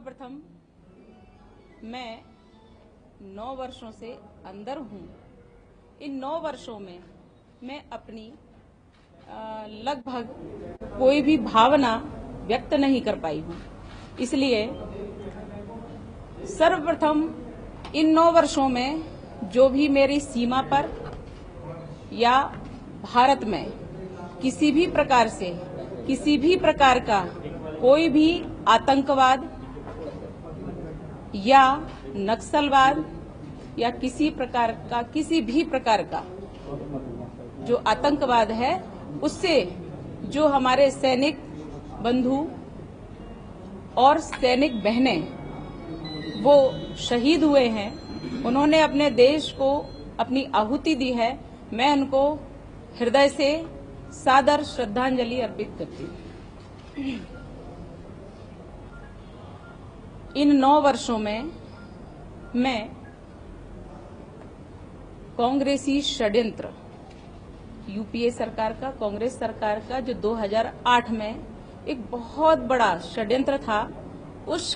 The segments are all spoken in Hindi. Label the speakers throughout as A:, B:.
A: सर्वप्रथम मैं 9 वर्षों से अंदर हूं। इन 9 वर्षों में मैं अपनी लगभग कोई भी भावना व्यक्त नहीं कर पाई हूं। इसलिए सर्वप्रथम इन 9 वर्षों में जो भी मेरी सीमा पर या भारत में किसी भी प्रकार से किसी भी प्रकार का कोई भी आतंकवाद या नक्सलवाद या किसी भी प्रकार का जो आतंकवाद है उससे जो हमारे सैनिक बंधु और सैनिक बहनें वो शहीद हुए हैं, उन्होंने अपने देश को अपनी आहुति दी है, मैं उनको हृदय से सादर श्रद्धांजलि अर्पित करती हूँ। इन 9 वर्षों में मैं कांग्रेसी षड्यंत्र, यूपीए सरकार का, कांग्रेस सरकार का जो 2008 में एक बहुत बड़ा षड्यंत्र था, उस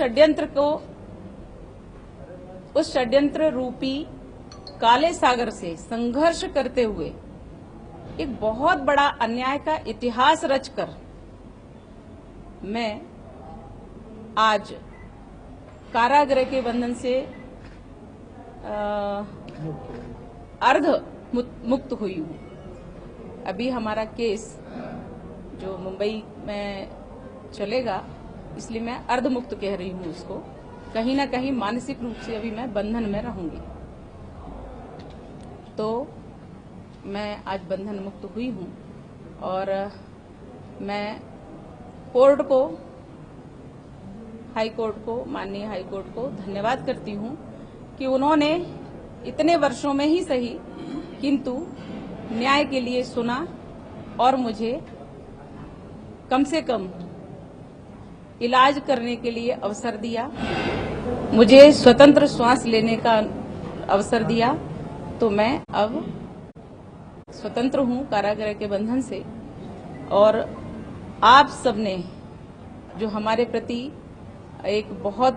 A: षड्यंत्र रूपी काले सागर से संघर्ष करते हुए एक बहुत बड़ा अन्याय का इतिहास रचकर मैं आज कारागृह के बंधन से अर्ध मुक्त हुई हूँ। अभी हमारा केस जो मुंबई में चलेगा, इसलिए मैं अर्ध मुक्त कह रही हूँ उसको। कहीं ना कहीं मानसिक रूप से अभी मैं बंधन में रहूंगी। तो मैं आज बंधन मुक्त हुई हूँ और मैं कोर्ट को, हाई कोर्ट को, माननीय हाई कोर्ट को धन्यवाद करती हूँ कि उन्होंने इतने वर्षों में ही सही किंतु न्याय के लिए सुना और मुझे कम से कम इलाज करने के लिए अवसर दिया, मुझे स्वतंत्र श्वास लेने का अवसर दिया। तो मैं अब स्वतंत्र हूँ कारागृह के बंधन से। और आप सबने जो हमारे प्रति एक बहुत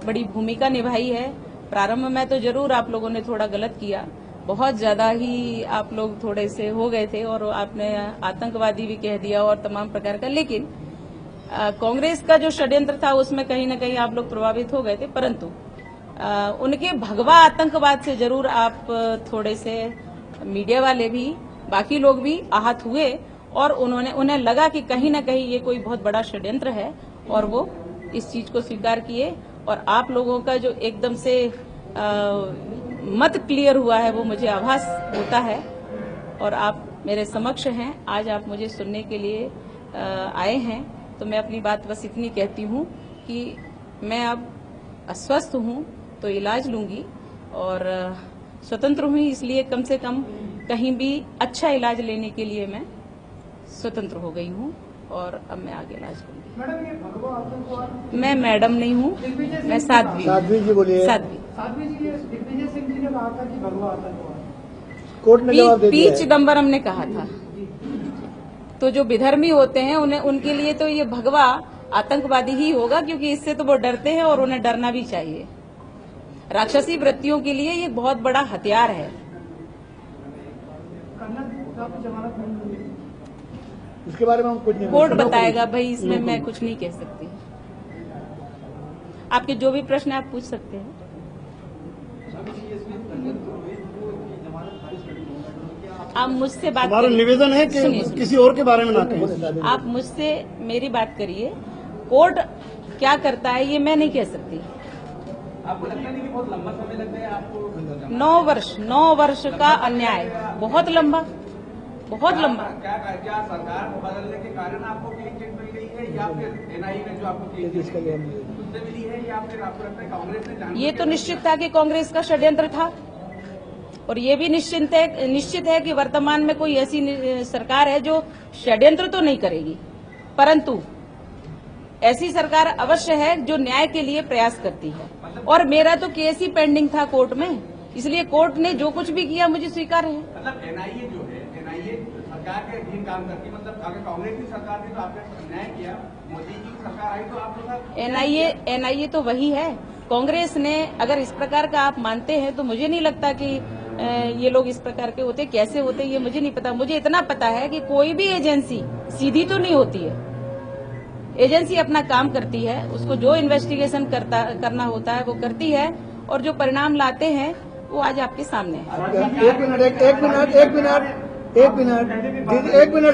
A: बड़ी भूमिका निभाई है। प्रारंभ में तो जरूर आप लोगों ने थोड़ा गलत किया, बहुत ज्यादा ही आप लोग थोड़े से हो गए थे और आपने आतंकवादी भी कह दिया और तमाम प्रकार का, लेकिन कांग्रेस का जो षड्यंत्र था उसमें कहीं ना कहीं आप लोग प्रभावित हो गए थे, परंतु उनके भगवा आतंकवाद से जरूर आप थोड़े से मीडिया वाले भी, बाकी लोग भी आहत हुए और उन्हें लगा कि कहीं ना कहीं ये कोई बहुत बड़ा षड्यंत्र है और वो इस चीज को स्वीकार किए। और आप लोगों का जो एकदम से मत क्लियर हुआ है वो मुझे आभास होता है और आप मेरे समक्ष हैं, आज आप मुझे सुनने के लिए आए हैं। तो मैं अपनी बात बस इतनी कहती हूँ कि मैं अब अस्वस्थ हूँ तो इलाज लूंगी और स्वतंत्र हूँ, इसलिए कम से कम कहीं भी अच्छा इलाज लेने के लिए मैं स्वतंत्र हो गई हूँ और अब मैं आगे इलाज करूंगी।
B: मैडम, ये भगवा आतंकवाद,
A: मैं मैडम नहीं हूँ, मैं साध्वी।
C: साध्वी जी बोलिए।
B: साध्वी जी, दिग्विजय सिंह जी ने कहा था कि भगवा आतंकवाद,
C: कोर्ट ने जवाब दे दिया।
A: पी चिदम्बरम ने कहा था। तो जो विधर्मी होते हैं उनके लिए तो ये भगवा आतंकवादी ही होगा, क्योंकि इससे तो वो डरते हैं और उन्हें डरना भी चाहिए। राक्षसी वृत्तियों के लिए ये बहुत बड़ा हथियार है।
C: इसके बारे में हम कुछ नहीं,
A: कोर्ट बताएगा भाई, इसमें मैं कुछ नहीं कह सकती। आपके जो भी प्रश्न आप पूछ सकते हैं। आप मुझसे बात
C: हमारा निवेदन है कि
A: सुनिए।
C: किसी और के बारे में ना कहें।
A: आप मुझसे मेरी बात करिए, कोर्ट क्या करता है ये मैं नहीं कह सकती।
D: आपको लगता नहीं कि बहुत लंबा समय लग गया आपको?
A: 9 वर्ष का अन्याय बहुत लंबा, बहुत लंबा।
D: क्या सरकार को बदलने के कारण आपको क्लीन चिट मिल गई है या फिर एनआईए ने जो आपको क्लीन चिट उससे मिली है या फिर आपको लगता है कांग्रेस ने?
A: ये तो निश्चित था कि कांग्रेस का षड्यंत्र था और ये भी निश्चित है कि वर्तमान में कोई ऐसी सरकार है जो षड्यंत्र तो नहीं करेगी, परंतु ऐसी सरकार अवश्य है जो न्याय के लिए प्रयास करती है। और मेरा तो केस ही पेंडिंग था कोर्ट में, इसलिए कोर्ट ने जो कुछ भी किया मुझे स्वीकार है।
D: मतलब एनआईए जो है, एनआईए सरकार के अधीन काम करती, मतलब अगर कांग्रेस की सरकार थी तो आपने अन्याय किया, मोदी जी की सरकार आई तो आप लोग
A: एनआईए तो वही है। कांग्रेस ने, अगर इस प्रकार का आप मानते हैं तो मुझे नहीं लगता कि ये लोग इस प्रकार के होते। कैसे होते ये मुझे नहीं पता। मुझे इतना पता है कि कोई भी एजेंसी सीधी तो नहीं होती है। एजेंसी अपना काम करती है, उसको जो इन्वेस्टिगेशन करना होता है वो करती है, और जो परिणाम लाते हैं वो आज आपके सामने है।
C: एक मिनट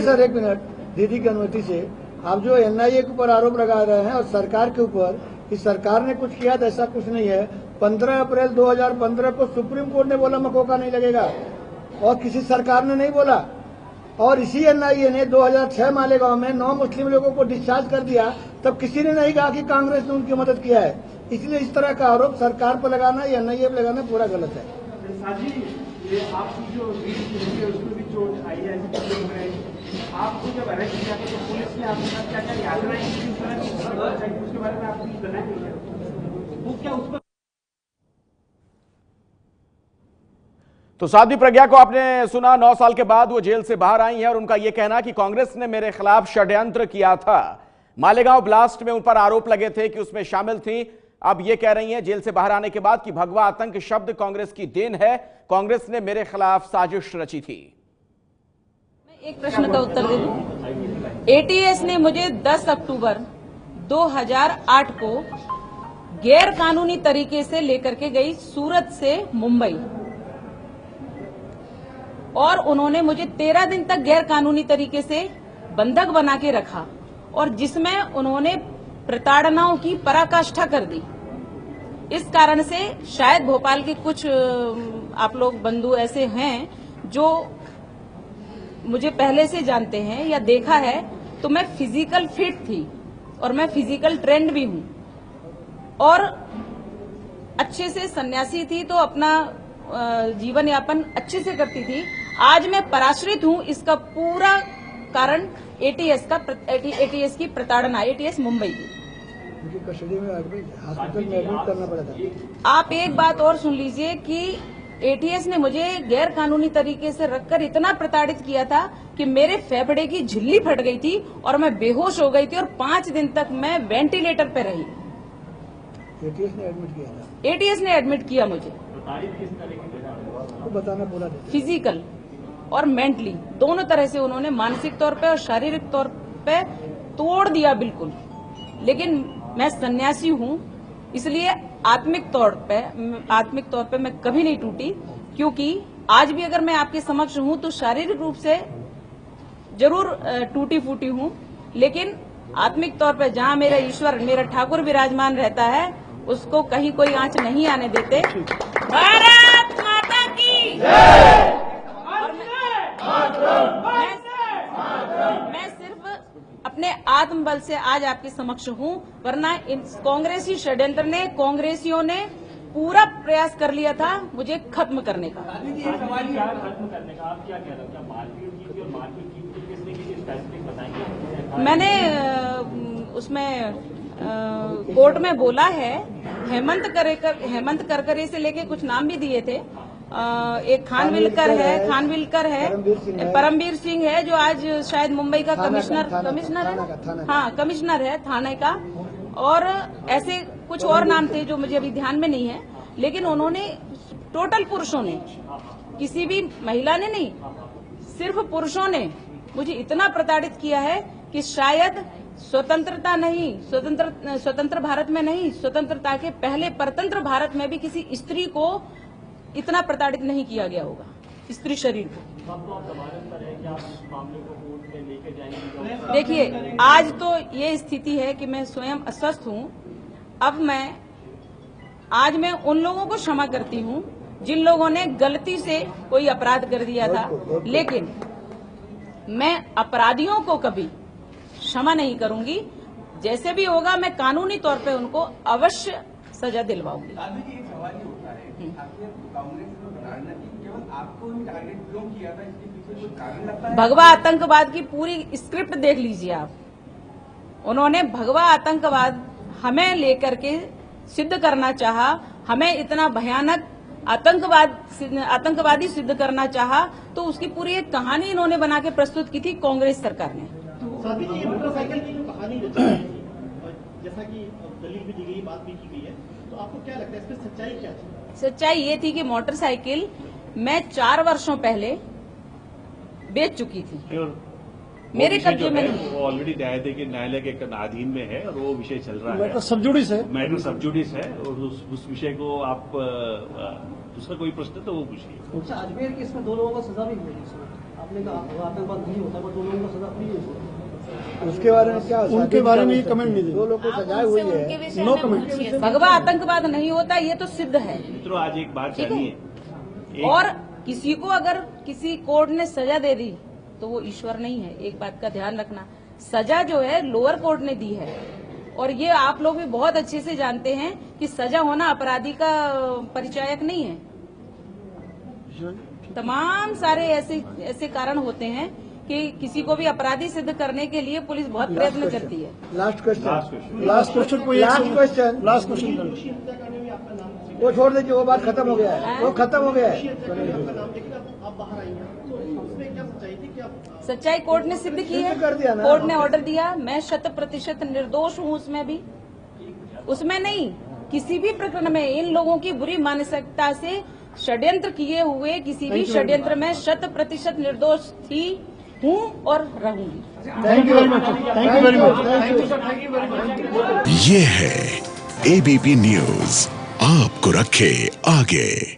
C: सर, एक मिनट। दीदी की अनुमति से, आप जो एनआईए के ऊपर आरोप लगा रहे हैं और सरकार के ऊपर कि सरकार ने कुछ किया तो ऐसा कुछ नहीं है। 15 अप्रैल 2015 को सुप्रीम कोर्ट ने बोला मकोका नहीं लगेगा, और किसी सरकार ने नहीं बोला। और इसी एनआईए ने 2006 मालेगांव में 9 मुस्लिम लोगों को डिस्चार्ज कर दिया, तब किसी ने नहीं कहा कि कांग्रेस ने उनकी मदद किया है। इसलिए इस तरह का आरोप सरकार पर लगाना या एनआईए पर लगाना पूरा गलत है।
B: साजी, ये आपकी जो रील है उसमें भी चोट आई है, आपको जब अरेस्ट किया तो पुलिस ने आपके साथ क्या क्या यातनाएं की, उसके बारे में आपको कुछ बताया वो क्या उस पर?
E: तो साध्वी प्रज्ञा को आपने सुना, 9 साल के बाद वो जेल से बाहर आई हैं और उनका यह कहना कि कांग्रेस ने मेरे खिलाफ षड्यंत्र किया था। मालेगांव ब्लास्ट में उन पर आरोप लगे थे कि उसमें शामिल थी। अब ये कह रही हैं जेल से बाहर आने के बाद कि भगवा आतंक शब्द कांग्रेस की देन है, कांग्रेस ने मेरे खिलाफ साजिश रची थी।
A: मैं एक प्रश्न का उत्तर दे दूं। एटीएस ने मुझे 10 अक्टूबर 2008 को गैर कानूनी तरीके से लेकर के गई सूरत से मुंबई, और उन्होंने मुझे 13 दिन तक गैर कानूनी तरीके से बंधक बना के रखा, और जिसमें उन्होंने प्रताड़नाओं की पराकाष्ठा कर दी। इस कारण से शायद भोपाल के कुछ आप लोग बंधु ऐसे हैं जो मुझे पहले से जानते हैं या देखा है, तो मैं फिजिकल फिट थी और मैं फिजिकल ट्रेंड भी हूं, और अच्छे से सन्यासी थी, तो अपना जीवन यापन अच्छे से करती थी। आज मैं पराश्रित हूं, इसका पूरा कारण एटीएस की प्रताड़ना, एटीएस मुंबई की।
C: कस्टडी में हॉस्पिटल में एडमिट करना पड़ा था।
A: आप एक बात और सुन लीजिए कि एटीएस ने मुझे गैर कानूनी तरीके से रखकर इतना प्रताड़ित किया था कि मेरे फेफड़े की झिल्ली फट गई थी और मैं बेहोश हो गई थी, और 5 दिन तक मैं वेंटिलेटर पे रही।
C: एटीएस ने एडमिट किया था।
A: एटीएस ने एडमिट किया मुझे,
C: तो बताना बोला था।
A: फिजिकल और मेंटली दोनों तरह से उन्होंने मानसिक तौर पे और शारीरिक तौर पे तोड़ दिया बिल्कुल। लेकिन मैं सन्यासी हूं, इसलिए आत्मिक तौर पे मैं कभी नहीं टूटी, क्योंकि आज भी अगर मैं आपके समक्ष हूं तो शारीरिक रूप से जरूर टूटी फूटी हूं, लेकिन आत्मिक तौर पे जहां मेरा ईश्वर, मेरा ठाकुर विराजमान रहता है, उसको कहीं कोई आंच नहीं आने देते। भारत माता की जय। मैं सिर्फ अपने आत्मबल से आज आपके समक्ष हूं, वरना कांग्रेसी षड्यंत्र ने, कांग्रेसियों ने पूरा प्रयास कर लिया था मुझे खत्म करने का।
F: खत्म करने का आप क्या कह रहे हो? क्या मारपीट की थी और मारपीट की किसने की थी, स्पेसिफिक बताएंगे?
A: मैंने उसमें कोर्ट में बोला है, हेमंत करकरे से लेके कुछ नाम भी दिए थे। एक खानविलकर है, परमवीर सिंह है जो आज शायद मुंबई का कमिश्नर है, हाँ कमिश्नर है थाने का, और ऐसे कुछ और नाम थे जो मुझे अभी ध्यान में नहीं है। लेकिन उन्होंने, टोटल पुरुषों ने, किसी भी महिला ने नहीं, सिर्फ पुरुषों ने मुझे इतना प्रताड़ित किया है कि शायद स्वतंत्रता नहीं, स्वतंत्र भारत में नहीं, स्वतंत्रता के पहले परतंत्र भारत में भी किसी स्त्री को इतना प्रताड़ित नहीं किया गया होगा, स्त्री शरीर को। देखिए, आज तो ये स्थिति है कि मैं स्वयं अस्वस्थ हूं। अब आज मैं उन लोगों को क्षमा करती हूं जिन लोगों ने गलती से कोई अपराध कर दिया था, लेकिन मैं अपराधियों को कभी क्षमा नहीं करूंगी। जैसे भी होगा मैं कानूनी तौर पे उनको अवश्य सजा दिलवाऊंगी।
D: एक सवाल ये होता है कि आखिर कांग्रेस ने प्रताड़ना की, केवल आपको ही टारगेट क्यों किया था, इसके पीछे कोई कारण लगता है?
A: भगवा आतंकवाद की पूरी स्क्रिप्ट देख लीजिए आप। उन्होंने भगवा आतंकवाद हमें लेकर के सिद्ध करना चाहा, हमें इतना भयानक आतंकवादी सिद्ध करना चाहा, तो उसकी पूरी एक कहानी इन्होंने बना के प्रस्तुत की थी कांग्रेस सरकार ने।
G: साथी जी, ये मोटरसाइकिल की जो कहानी रची गई थी, जैसा कि दलील भी दी गई, बात भी की गई है, तो आपको क्या लगता है इसमें सच्चाई क्या थी?
A: सच्चाई ये थी कि मोटरसाइकिल मैं 4 वर्षों पहले बेच चुकी थी, मेरे कब्जे में नहीं।
H: वो ऑलरेडी न्यायालय के अधीन में है और वो विषय चल रहा है,
C: मैटर सबजुडिस है।
H: मैटर सबजुडिस है और उस विषय को आप दूसरा कोई प्रश्न तो वो पूछिए।
G: अच्छा, अजमेर केस में 2 लोगों को सजा भी हुई है, आपने कहा आतंकवाद नहीं होता, पर 2 लोगों को सजा फ्री हुई।
C: उसके बारे में क्या, उनके बारे में कमेंट नहीं, 2 लोग को सजाए हुई है, नो कमेंट।
A: भगवा आतंकवाद नहीं होता, ये तो सिद्ध है।
H: मित्रों, आज एक बात
A: ठीक है।
H: जानिए,
A: और किसी को अगर किसी कोर्ट ने सजा दे दी तो वो ईश्वर नहीं है, एक बात का ध्यान रखना। सजा जो है लोअर कोर्ट ने दी है, और ये आप लोग भी बहुत अच्छे से जानते हैं कि सजा होना अपराधी का परिचायक नहीं है। तमाम सारे ऐसे कारण होते हैं कि किसी को भी अपराधी सिद्ध करने के लिए पुलिस बहुत प्रयत्न करती है।
C: लास्ट क्वेश्चन, वो छोड़ दीजिए, वो बात खत्म हो गया है, वो खत्म हो गया है।
A: सच्चाई कोर्ट ने सिद्ध की है,
C: सिद्ध कर दिया ना।
A: कोर्ट ने ऑर्डर दिया, मैं 100% निर्दोष हूँ उसमें भी, उसमें नहीं, किसी भी प्रकरण में इन लोगों की बुरी मानसिकता से षड्यंत्र किए हुए किसी भी षड्यंत्र में 100% निर्दोष थी, हूँ और रहूंगी।
C: Thank you very much, thank you very much.
I: ये है एबीपी न्यूज, आपको रखे आगे।